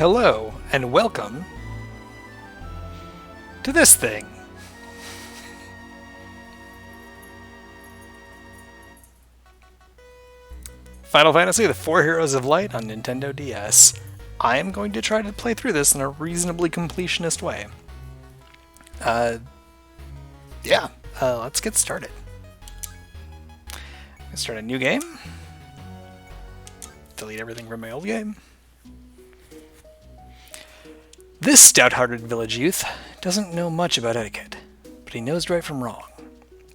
Hello, and welcome to this thing. Final Fantasy: The Four Heroes of Light on Nintendo DS. I am going to try to play through this in a reasonably completionist way. Let's get started. Let's start a new game. Delete everything from my old game. This stout-hearted village youth doesn't know much about etiquette, but he knows right from wrong.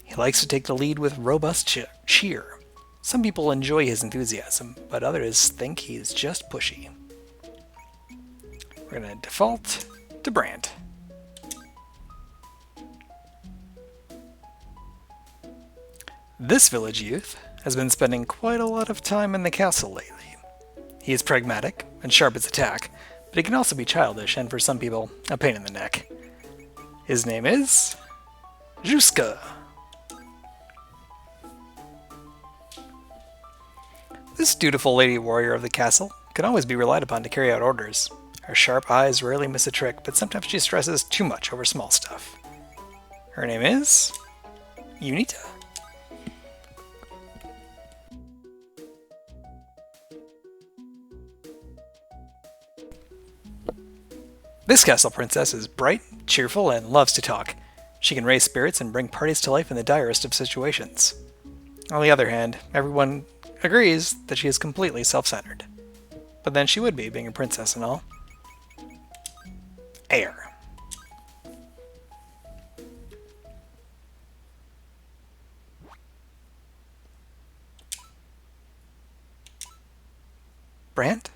He likes to take the lead with robust cheer. Some people enjoy his enthusiasm, but others think he's just pushy. We're going to default to Brant. This village youth has been spending quite a lot of time in the castle lately. He is pragmatic and sharp as a tack, but he can also be childish and, for some people, a pain in the neck. His name is Juska. This dutiful lady warrior of the castle can always be relied upon to carry out orders. Her sharp eyes rarely miss a trick, but sometimes she stresses too much over small stuff. Her name is Unita. This castle princess is bright, cheerful, and loves to talk. She can raise spirits and bring parties to life in the direst of situations. On the other hand, everyone agrees that she is completely self-centered. But then she would be, being a princess and all. Air. Brant?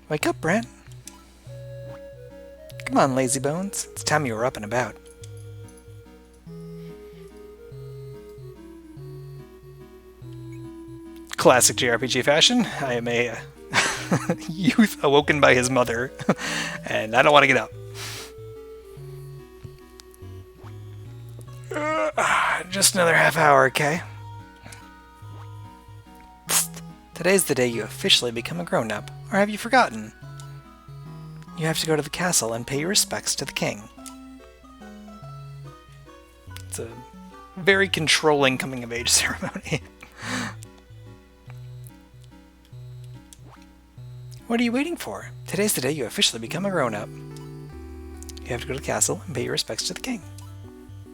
Wake up, Brant. Come on, lazy bones. It's time you were up and about. Classic JRPG fashion. I am a youth awoken by his mother, and I don't want to get up. Just another half hour, okay? Psst. Today's the day you officially become a grown-up. Or have you forgotten? You have to go to the castle and pay your respects to the king. It's a very controlling coming-of-age ceremony. What are you waiting for? Today's the day you officially become a grown-up. You have to go to the castle and pay your respects to the king.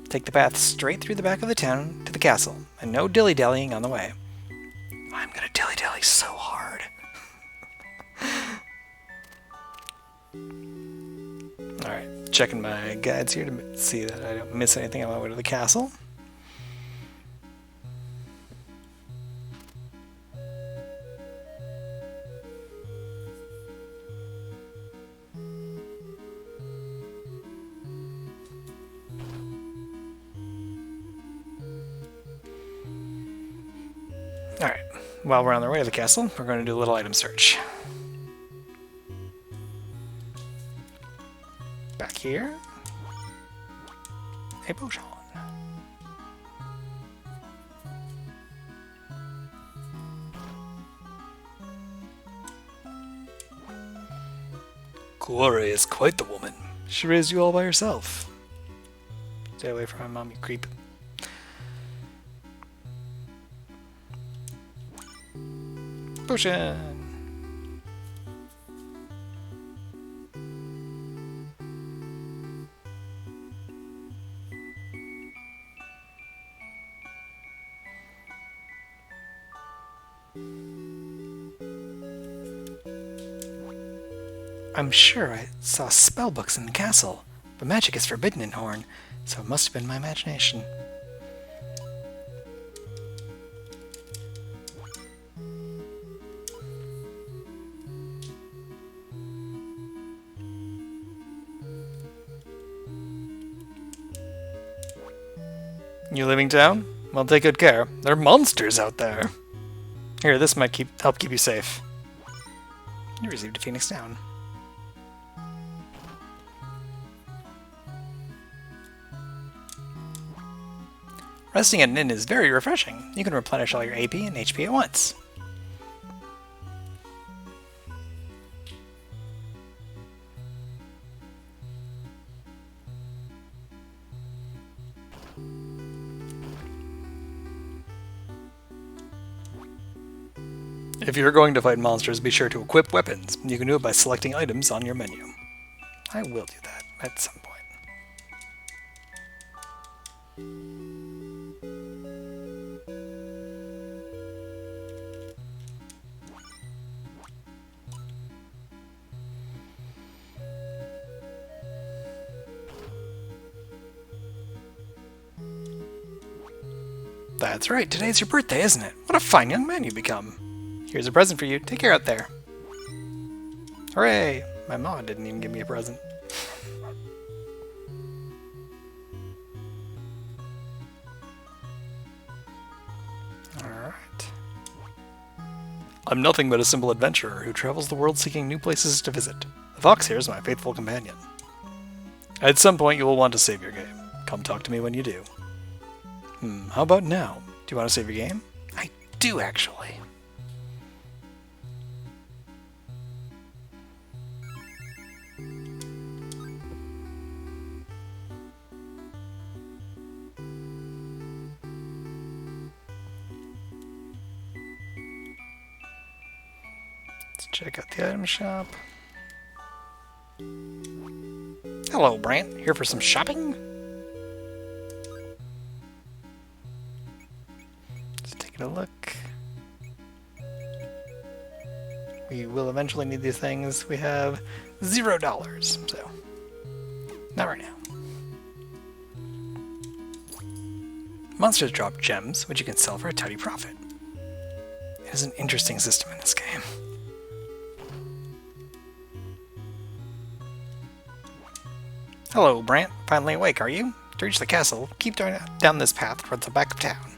Take the path straight through the back of the town to the castle, and no dilly-dallying on the way. I'm gonna dilly-dally so hard. Alright, checking my guides here to see that I don't miss anything on my way to the castle. Alright, while we're on our way to the castle, we're going to do a little item search. Back here. A potion. Cora is quite the woman. She raised you all by herself. Stay away from my mom, you creep. Potion! I'm sure I saw spellbooks in the castle, but magic is forbidden in Horn, so it must have been my imagination. You leaving town? Well, take good care. There are monsters out there. Here, this might help keep you safe. You received a Phoenix down. Resting at an inn is very refreshing. You can replenish all your AP and HP at once. If you're going to fight monsters, be sure to equip weapons. You can do it by selecting items on your menu. I will do that at some point. That's right, today's your birthday, isn't it? What a fine young man you become. Here's a present for you. Take care out there. Hooray! My mom didn't even give me a present. Alright. I'm nothing but a simple adventurer who travels the world seeking new places to visit. The fox here is my faithful companion. At some point you will want to save your game. Come talk to me when you do. How about now? Do you want to save your game? I do, actually. Let's check out the item shop. Hello, Brant. Here for some shopping? Just taking a look. We will eventually need these things. We have $0, so not right now. Monsters drop gems, which you can sell for a tidy profit. It is an interesting system in this game. Hello, Brant. Finally awake, are you? To reach the castle, keep down this path towards the back of town.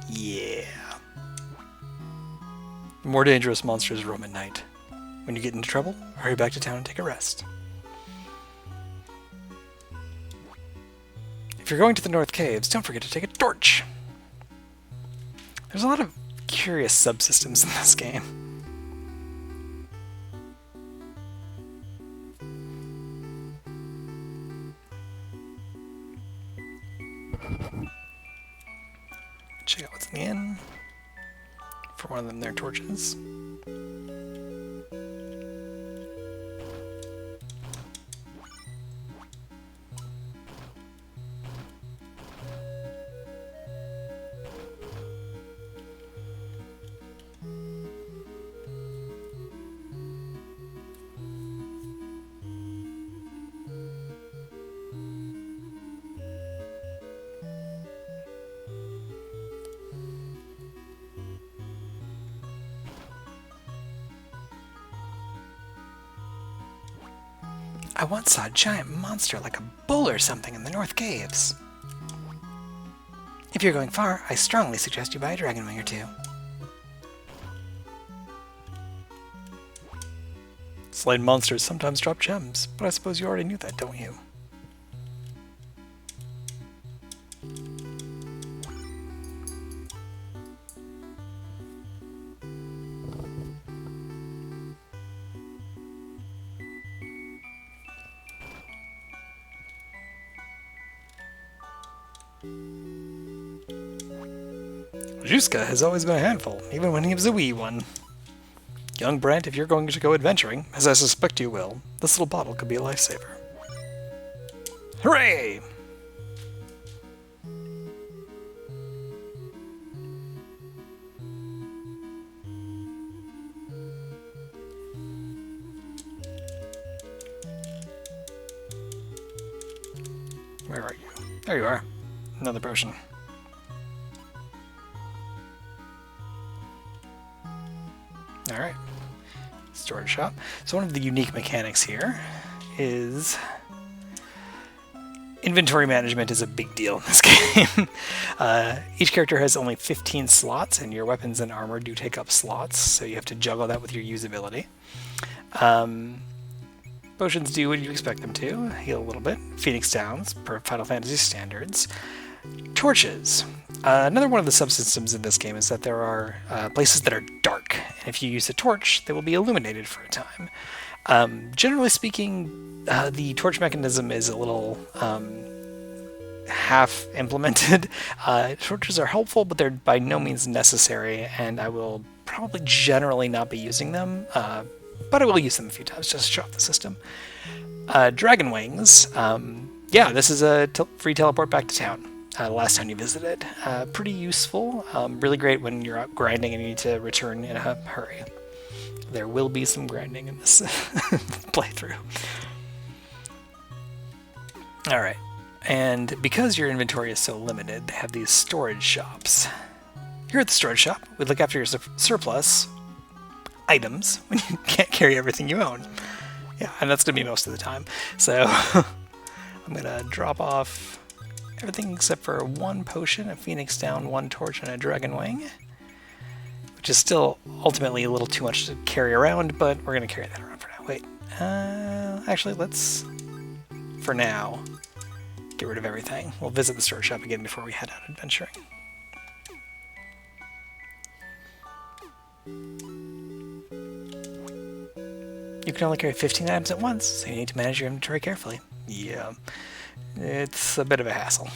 Yeah. More dangerous monsters roam at night. When you get into trouble, hurry back to town and take a rest. If you're going to the North Caves, don't forget to take a torch. There's a lot of curious subsystems in this game. Check out what's in the inn. For one of them, their torches. I once saw a giant monster like a bull or something in the North Caves. If you're going far, I strongly suggest you buy a dragon wing or two. Slain monsters sometimes drop gems, but I suppose you already knew that, don't you? Juska has always been a handful, even when he was a wee one. Young Brant, if you're going to go adventuring, as I suspect you will, this little bottle could be a lifesaver. Hooray! Where are you? There you are. Another potion. Alright. Storage shop. So one of the unique mechanics here is inventory management is a big deal in this game. Each character has only 15 slots, and your weapons and armor do take up slots, so you have to juggle that with your usability. Potions do what you expect them to. Heal a little bit. Phoenix Downs, per Final Fantasy standards. Torches. Another one of the subsystems in this game is that there are places that are dark, and if you use a torch, they will be illuminated for a time. Generally speaking, the torch mechanism is a little half implemented. Torches are helpful, but they're by no means necessary, and I will probably generally not be using them, but I will use them a few times just to show off the system. Dragon Wings. Yeah, this is a free teleport back to town. The last time you visited. Pretty useful. Really great when you're out grinding and you need to return in a hurry. There will be some grinding in this playthrough. Alright. And because your inventory is so limited, they have these storage shops. Here at the storage shop, we look after your surplus items when you can't carry everything you own. Yeah, and that's going to be most of the time. So I'm going to drop off everything except for one potion, a phoenix down, one torch, and a dragon wing. Which is still ultimately a little too much to carry around, but we're going to carry that around for now. Wait, actually, let's, for now, get rid of everything. We'll visit the storage shop again before we head out adventuring. You can only carry 15 items at once, so you need to manage your inventory carefully. Yeah, it's a bit of a hassle.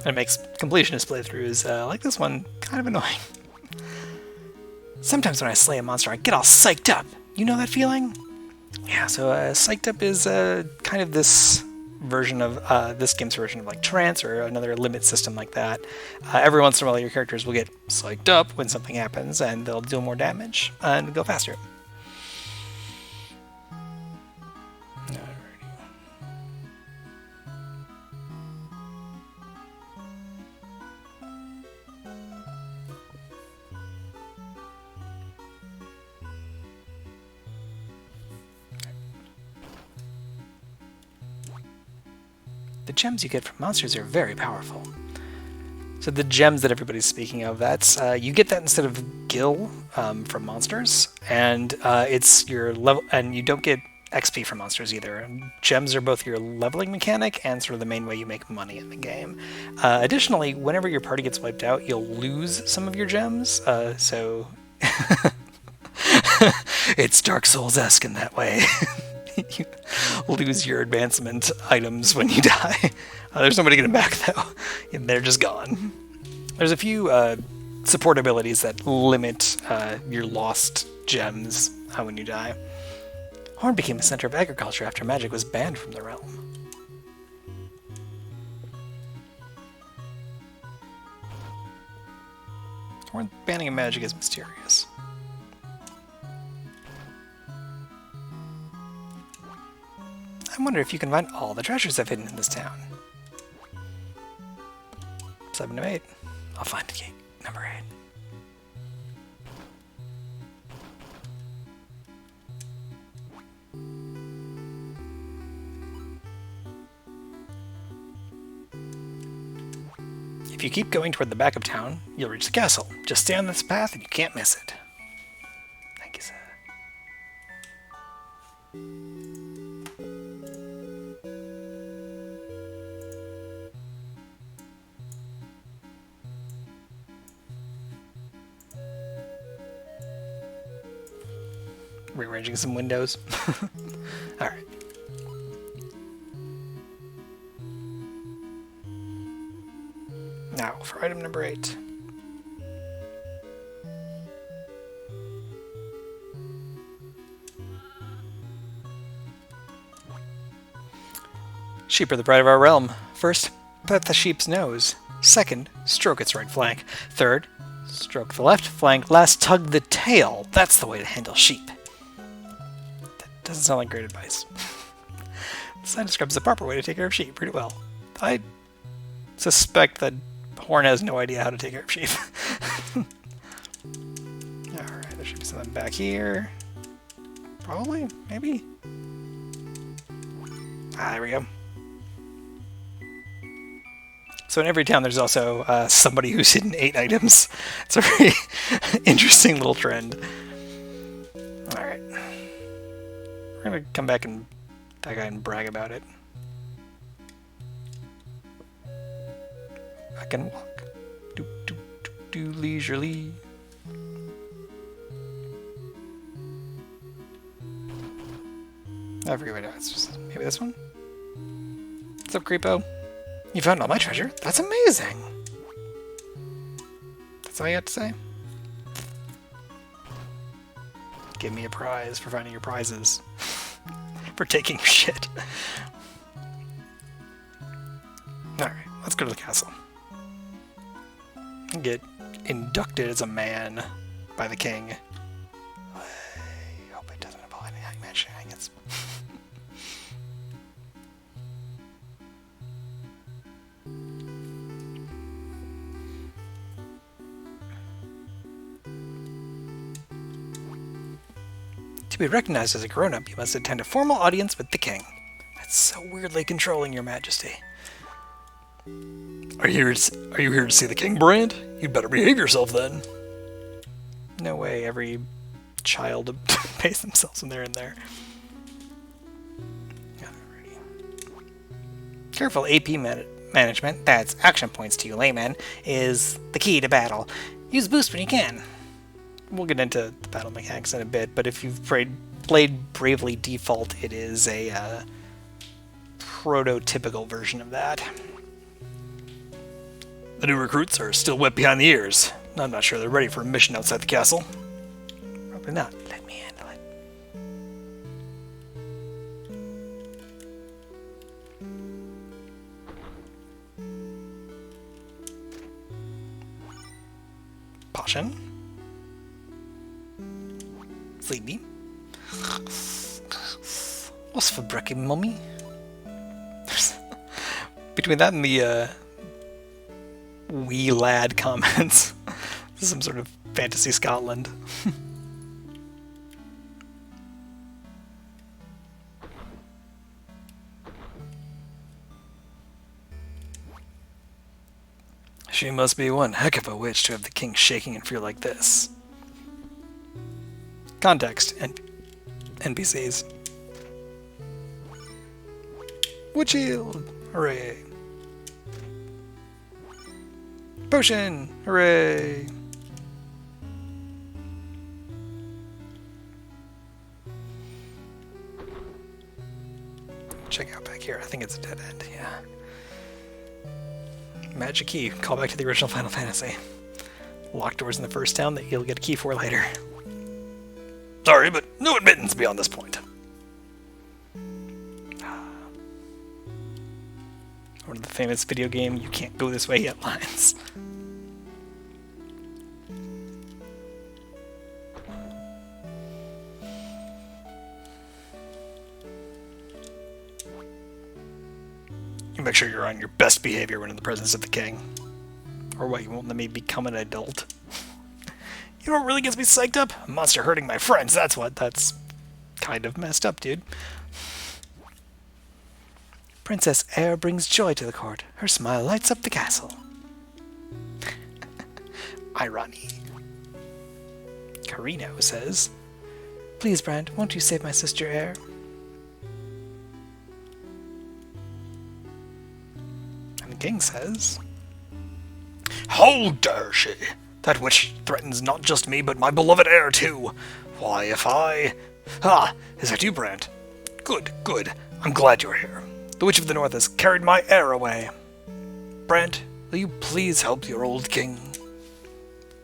It makes completionist playthroughs like this one kind of annoying. Sometimes when I slay a monster, I get all psyched up. You know that feeling? Yeah, so psyched up is kind of this version of this game's version of like trance or another limit system like that. Every once in a while, your characters will get psyched up when something happens, and they'll deal more damage and go faster. The gems you get from monsters are very powerful. So the gems that everybody's speaking of, that's you get that instead of gil from monsters, and it's your level, and you don't get XP from monsters either. Gems are both your leveling mechanic and sort of the main way you make money in the game. Additionally, whenever your party gets wiped out, you'll lose some of your gems. So it's Dark Souls-esque in that way. You lose your advancement items when you die. There's nobody getting back though. They're just gone. There's a few support abilities that limit your lost gems when you die. Horn became a center of agriculture after magic was banned from the realm. Horn banning of magic is mysterious. I wonder if you can find all the treasures I've hidden in this town. 7 of 8. I'll find gate number 8. If you keep going toward the back of town, you'll reach the castle. Just stay on this path and you can't miss it. Thank you, sir. Rearranging some windows. Alright. Now, for item number 8. Sheep are the pride of our realm. First, pet the sheep's nose. Second, stroke its right flank. Third, stroke the left flank. Last, tug the tail. That's the way to handle sheep. Doesn't sound like great advice. The sign describes the proper way to take care of sheep pretty well. I suspect that Horn has no idea how to take care of sheep. Alright, there should be something back here. Probably? Maybe? Ah, there we go. So in every town there's also somebody who's hidden 8 items. It's a very interesting little trend. Alright. We're gonna come back and that guy and brag about it. I can walk. Do, do, do, do, leisurely. I forget what it is. Maybe this one? What's up, Creepo? You found all my treasure? That's amazing! That's all you have to say? Give me a prize for finding your prizes. For taking your shit. Alright, let's go to the castle. And get inducted as a man by the king. I hope it doesn't involve any hangman shenanigans. To be recognized as a grown-up, you must attend a formal audience with the king. That's so weirdly controlling, your majesty. Are you here to see the king, Brand? You'd better behave yourself then. No way every child pays themselves when they're in there. Alrighty. Careful AP management, that's action points to you layman, is the key to battle. Use boost when you can. We'll get into the battle mechanics in a bit, but if you've played Bravely Default, it is a prototypical version of that. The new recruits are still wet behind the ears. I'm not sure they're ready for a mission outside the castle. Probably not. Let me handle it. Potion. Sleepy. What's for brekkie, mummy? Between that and the wee lad comments, this is some sort of fantasy Scotland. She must be one heck of a witch to have the king shaking in fear like this. Context and NPCs. Witch shield! Hooray! Potion! Hooray! Check out back here. I think it's a dead end, yeah. Magic key. Call back to the original Final Fantasy. Locked doors in the first town that you'll get a key for later. Sorry, but no admittance beyond this point. One of the famous video game, you can't go this way yet lines. You make sure you're on your best behavior when in the presence of the king. Or what, you won't let me become an adult? You know what really gets me psyched up? A monster hurting my friends, that's what. That's kind of messed up, dude. Princess Air brings joy to the court. Her smile lights up the castle. Irony. Carino says, "Please, Brand, won't you save my sister Air?" And the king says, "How dare she? That witch threatens not just me, but my beloved Air too. Why, if I... Ah, is that you, Brand? Good, good. I'm glad you're here. The Witch of the North has carried my Air away. Brand, will you please help your old king?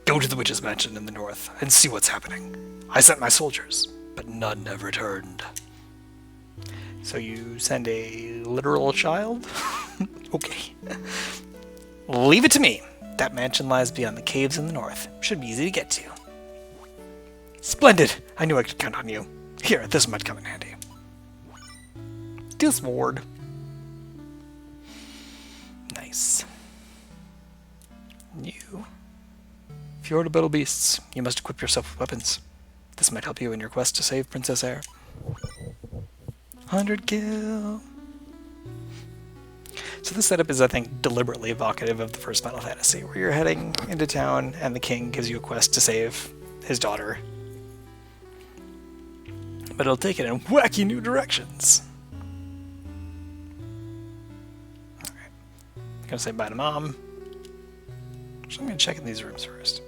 Go to the witch's mansion in the north and see what's happening. I sent my soldiers, but none have returned." So you send a literal child? Okay. Leave it to me. That mansion lies beyond the caves in the north. Should be easy to get to. Splendid! I knew I could count on you. Here, this might come in handy. Steel sword. Nice. You. If you're to battle beasts, you must equip yourself with weapons. This might help you in your quest to save Princess Air. 100 kill. So this setup is, I think, deliberately evocative of the first Final Fantasy, where you're heading into town and the king gives you a quest to save his daughter. But it'll take it in wacky new directions. Alright. Gonna say bye to Mom. So I'm going to check in these rooms first.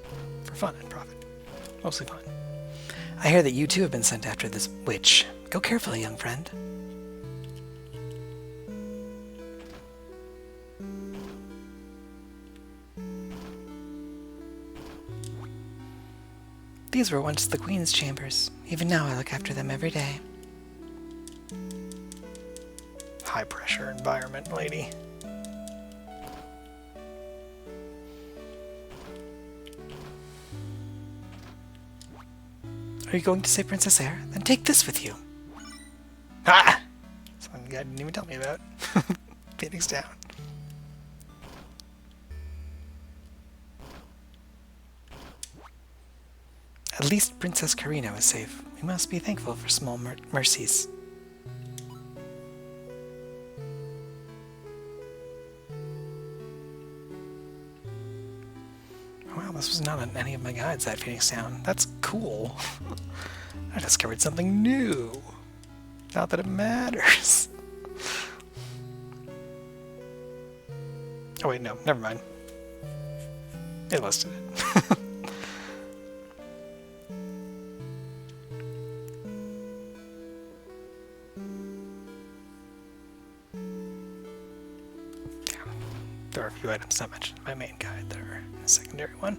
For fun and profit. Mostly fun. I hear that you too have been sent after this witch. Go carefully, young friend. These were once the Queen's chambers. Even now I look after them every day. High pressure environment, lady. Are you going to save Princess Air? Then take this with you. Ah! Something the guy didn't even tell me about. Phoenix down. At least Princess Karina is safe. We must be thankful for small mercies. Wow, this was not on any of my guides, that Phoenix Town. That's cool. I discovered something new. Not that it matters. Oh wait, no, never mind. It listed it. There are a few items not mentioned in my main guide that are in the secondary one.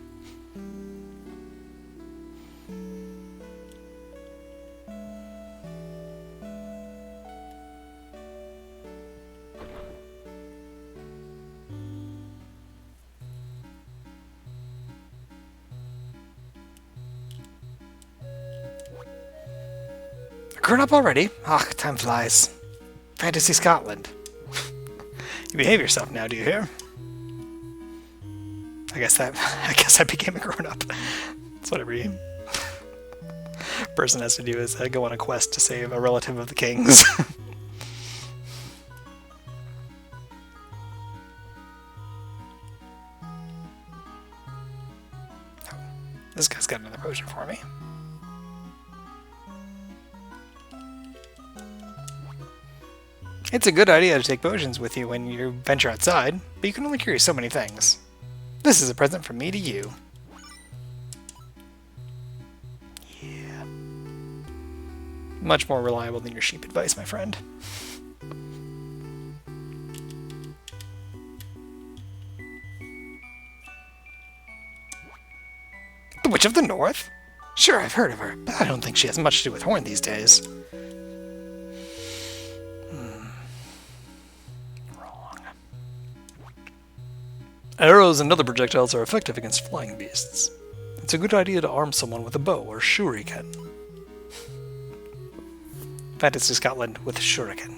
Grown up already? Ah, time flies. Fantasy Scotland. You behave yourself now, do you hear? I guess I became a grown-up. That's what every person has to do is go on a quest to save a relative of the king's. Oh, this guy's got another potion for me. It's a good idea to take potions with you when you venture outside, but you can only carry so many things. This is a present from me to you. Yeah. Much more reliable than your sheep advice, my friend. The Witch of the North? Sure, I've heard of her, but I don't think she has much to do with Horn these days. Arrows and other projectiles are effective against flying beasts. It's a good idea to arm someone with a bow or shuriken. Fantasy Scotland with shuriken.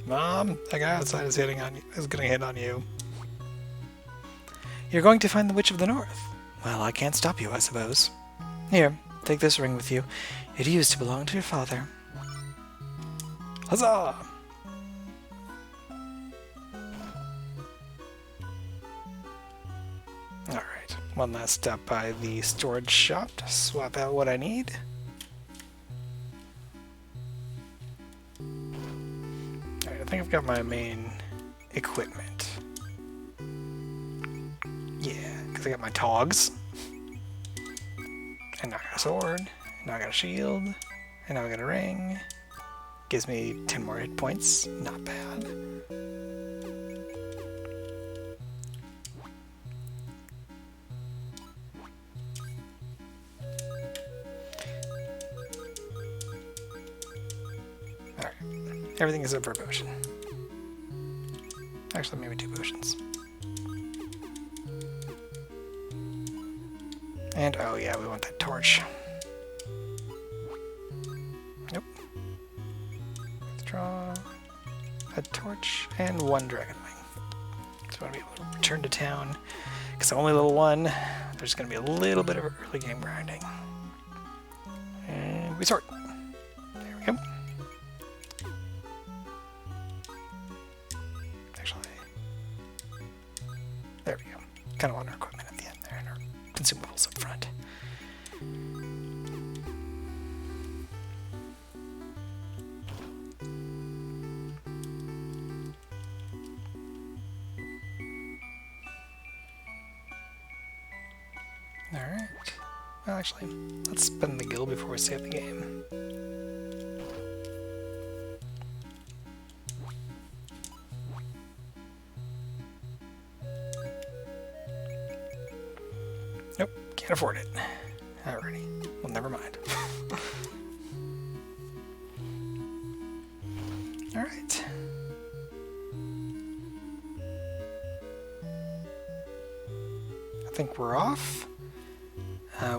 Mom, that guy outside is going to hit on you. You're going to find the Witch of the North. Well, I can't stop you, I suppose. Here, take this ring with you. It used to belong to your father. Huzzah! Alright, one last stop by the storage shop to swap out what I need. Alright, I think I've got my main equipment. Yeah, because I got my togs. And now I got a sword, and now I got a shield, and now I got a ring. Gives me 10 more hit points. Not bad. Alright. Everything is up for a potion. Actually, maybe 2 potions. And, oh yeah, we want that torch. Nope. Draw a torch and 1 dragon wing. So I want to be able to return to town. Because I'm only level 1, there's going to be a little bit of early game grinding. And we sort. There we go. Actually, there we go. Kind of want our equipment at the end there and our consumables up front. Alright. Well, actually, let's spend the guild before we save the game. Nope, can't afford it. Alrighty. Well, never mind. Alright. I think we're off,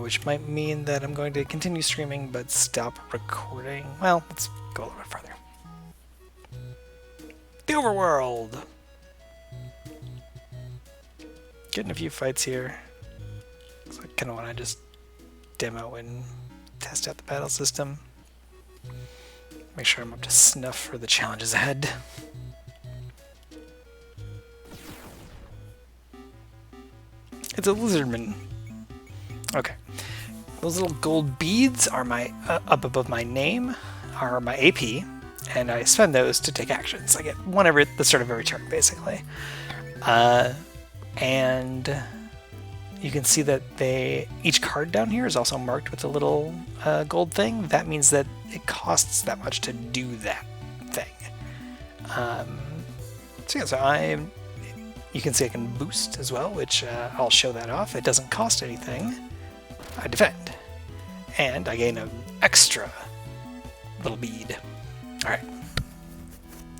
which might mean that I'm going to continue streaming but stop recording. Well, let's go a little bit further. The overworld! Getting a few fights here. So I kind of want to just demo and test out the battle system. Make sure I'm up to snuff for the challenges ahead. It's a lizardman. Okay. Those little gold beads are my up above my name, are my AP, and I spend those to take actions. I get one every at the start of every turn, basically. And you can see that each card down here is also marked with a little gold thing. That means that it costs that much to do that thing. So yeah, you can see I can boost as well, which I'll show that off. It doesn't cost anything. I defend. And I gain an extra little bead. Alright.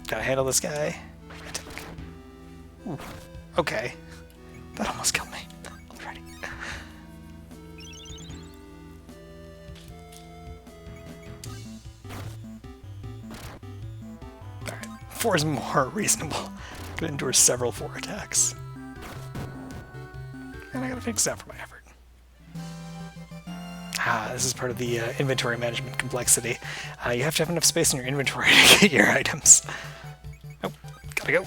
Gotta handle this guy. Attack. Ooh. Okay. That almost killed me. Already. Alright. 4 is more reasonable. Can endure several 4 attacks. And I gotta fix that for my effort. This is part of the inventory management complexity. You have to have enough space in your inventory to get your items. Oh, gotta go.